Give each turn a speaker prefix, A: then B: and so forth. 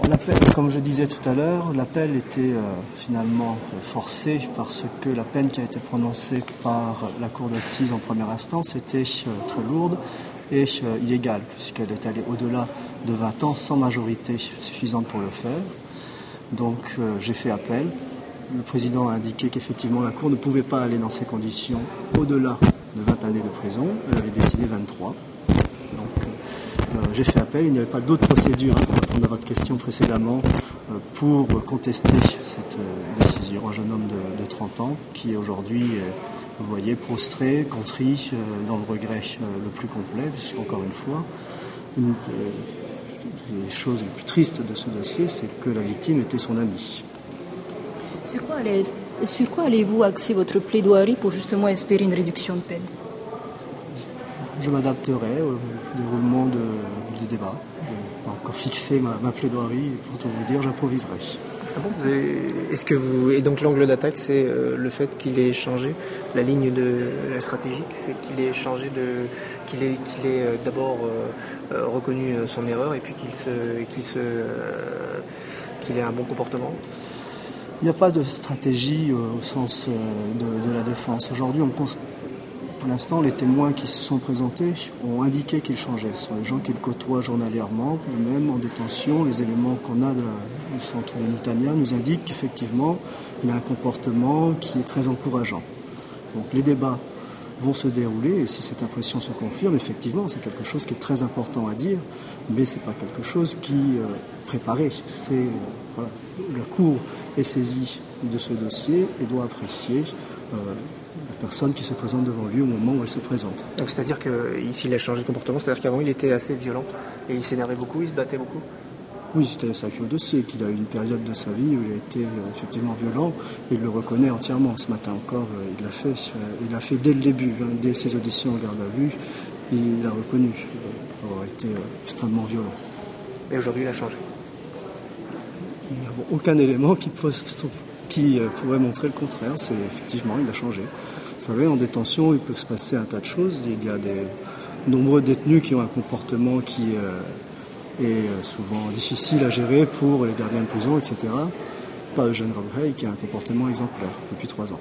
A: L'appel, comme je disais tout à l'heure, l'appel était finalement forcé parce que la peine qui a été prononcée par la cour d'assises en première instance était très lourde et illégale, puisqu'elle est allée au-delà de 20 ans sans majorité suffisante pour le faire. Donc j'ai fait appel. Le président a indiqué qu'effectivement la cour ne pouvait pas aller dans ces conditions au-delà de 20 années de prison. Elle avait décidé 23. J'ai fait appel, il n'y avait pas d'autre procédure, pour répondre à votre question précédemment, pour contester cette décision. Un jeune homme de 30 ans qui est aujourd'hui, vous voyez, prostré, contrit, dans le regret le plus complet, puisqu'encore une fois, une des choses les plus tristes de ce dossier, c'est que la victime était son amie.
B: Sur quoi allez-vous axer votre plaidoirie pour justement espérer une réduction de peine?
A: Je m'adapterai au déroulement du débat. Je n'ai pas encore fixé ma plaidoirie. Pour tout vous dire, j'improviserai.
C: Ah bon, et donc l'angle d'attaque, c'est le fait qu'il ait changé la ligne de la stratégique, c'est qu'il ait changé qu'il ait d'abord reconnu son erreur et puis qu'il ait un bon comportement.
A: Il n'y a pas de stratégie au sens de la défense. Aujourd'hui, pour l'instant, les témoins qui se sont présentés ont indiqué qu'ils changeaient. Ce sont les gens qui le côtoient journalièrement, même en détention. Les éléments qu'on a du centre de Moutania nous indiquent qu'effectivement, il a un comportement qui est très encourageant. Donc les débats vont se dérouler et si cette impression se confirme, effectivement, c'est quelque chose qui est très important à dire, mais ce n'est pas quelque chose qui est préparé. Voilà, la Cour est saisie de ce dossier et doit apprécier la personne qui se présente devant lui au moment où elle se présente.
C: Donc c'est-à-dire qu'ici il a changé de comportement, c'est-à-dire qu'avant il était assez violent et il s'énervait beaucoup, il se battait beaucoup?
A: Oui, c'était ça qui est au dossier, qu'il a eu une période de sa vie où il a été effectivement violent et il le reconnaît entièrement. Ce matin encore, il l'a fait dès le début, dès ses auditions en garde à vue, il l'a reconnu avoir été extrêmement violent.
C: Et aujourd'hui il a changé?
A: Nous n'avons aucun élément qui pourrait montrer le contraire. C'est effectivement, il a changé. Vous savez, en détention, il peut se passer un tas de choses. Il y a de nombreux détenus qui ont un comportement qui est souvent difficile à gérer pour les gardiens de prison, etc. Pas Eugène Robreil qui a un comportement exemplaire depuis 3 ans.